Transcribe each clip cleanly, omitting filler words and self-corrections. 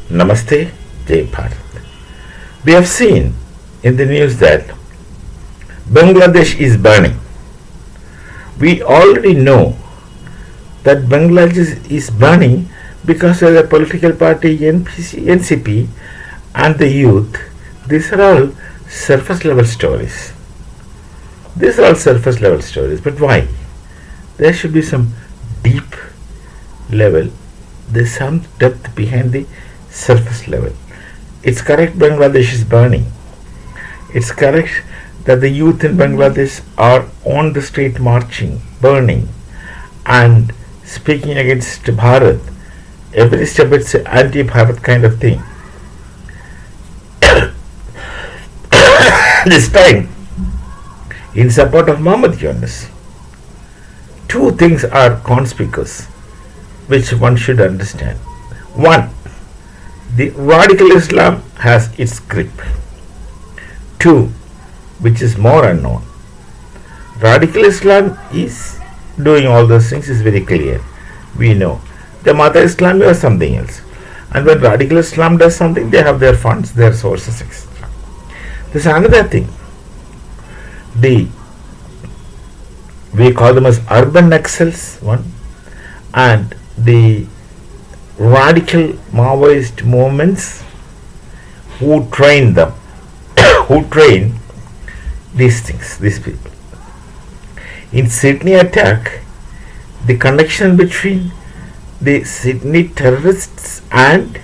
Namaste, Jai Bharat. We have seen in the news that Bangladesh is burning. We already know that Bangladesh is burning because of the political party NCP and the youth. These are all surface level stories. These are all surface level stories. But why? There should be some deep level. There's some depth behind the surface level. It's correct Bangladesh is burning. It's correct that the youth in Bangladesh are on the street marching, burning, and speaking against Bharat. Every step it's an anti-Bharat kind of thing. This time, in support of Muhammad Yunus, two things are conspicuous which one should understand. One, the radical Islam has its grip. Two, which is more unknown, radical Islam is doing all those things is very clear. We know. The Mother Islami or something else. And when radical Islam does something, they have their funds, their sources, etc. There's another thing. We call them as urban nexus, one, and the radical Maoist movements who train them, who train these things, these people. In Sydney attack, the connection between the Sydney terrorists and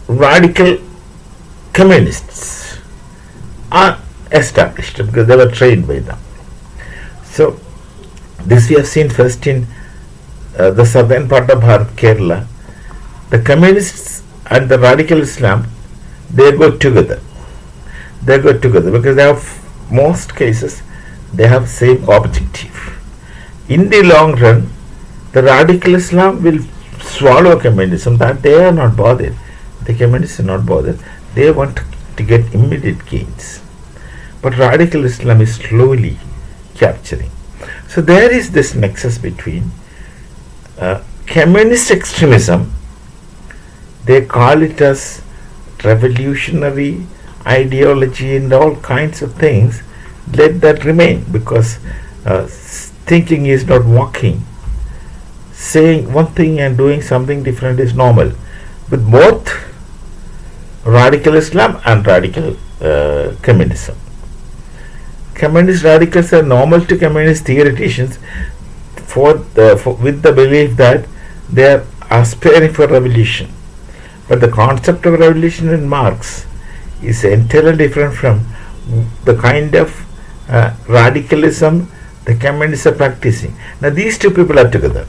radical communists are established because they were trained by them. So, this we have seen first in the southern part of Bharat, Kerala. The communists and the radical Islam, they go together. They go together because they have, most cases, they have same objective. In the long run, the radical Islam will swallow communism. That they are not bothered. The communists are not bothered. They want to get immediate gains. But radical Islam is slowly capturing. So there is this nexus between communist extremism. They call it as revolutionary ideology and all kinds of things. Let that remain, because thinking is not walking. Saying one thing and doing something different is normal. With both radical Islam and radical communism. Communist radicals are normal to communist theoreticians with the belief that they are aspiring for revolution. But the concept of revolution in Marx is entirely different from the kind of radicalism the communists are practicing. Now these two people are together.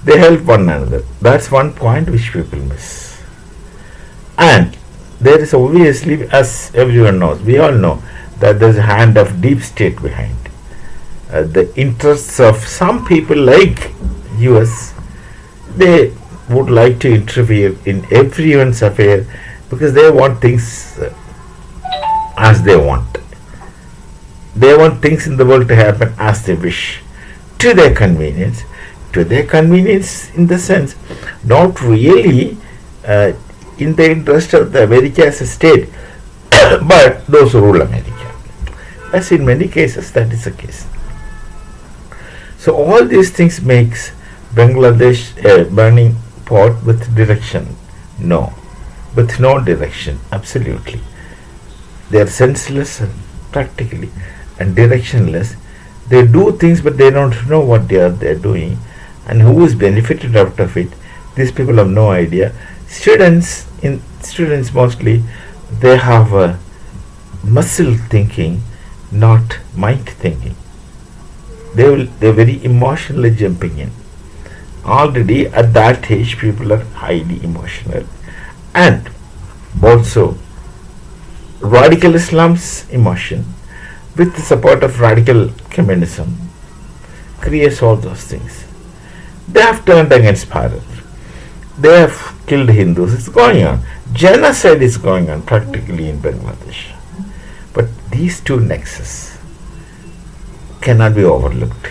They help one another. That's one point which people miss. And there is obviously, as everyone knows, we all know, that there is a hand of deep state behind. The interests of some people like US, they would like to interfere in everyone's affair because they want things as they want. They want things in the world to happen as they wish, to their convenience. To their convenience in the sense, not really in the interest of the America as a state, but those who rule America. As in many cases, that is the case. So all these things makes Bangladesh a burning pot with direction. No, with no direction, absolutely. They are senseless practically and directionless. They do things but they don't know what they are doing and who is benefited out of it. These people have no idea. Students mostly, they have a muscle thinking, not mind thinking. They're very emotionally jumping in. Already at that age, people are highly emotional, and also radical Islam's emotion with the support of radical communism creates all those things. They have turned against Bharat. They have killed Hindus. It's going on. Genocide is going on practically in Bangladesh. But these two nexus cannot be overlooked.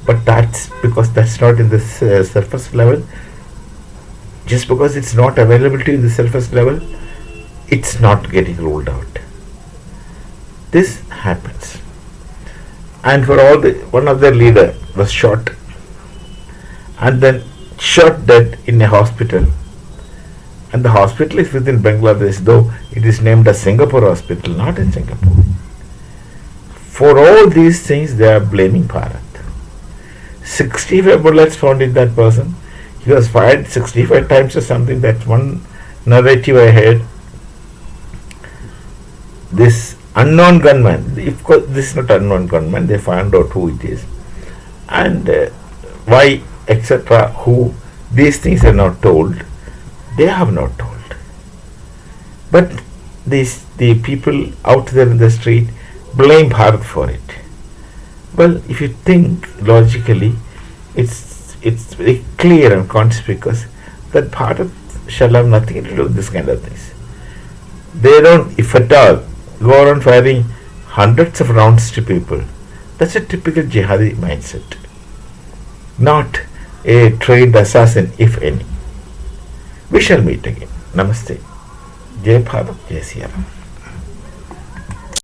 But that's because that's not in the surface level. Just because it's not available to you in the surface level, it's not getting ruled out. This happens. And for all the one of their leader was shot and then shot dead in a hospital. And the hospital is within Bangladesh, though it is named as Singapore Hospital, not in Singapore. For all these things, they are blaming Bharat. 65 bullets found in that person. He was fired 65 times or something. That's one narrative I heard. This unknown gunman, of course, this is not unknown gunman, they found out who it is. And why, etc., who, these things are not told. They have not told. But the people out there in the street blame Bharat for it. Well, if you think logically, it's very clear and conspicuous that Bharat shall have nothing to do with this kind of things. They don't, if at all, go around firing hundreds of rounds to people. That's a typical jihadi mindset. Not a trained assassin, if any. We shall meet again. Namaste. Jai Bharat, Jai Siya Ram.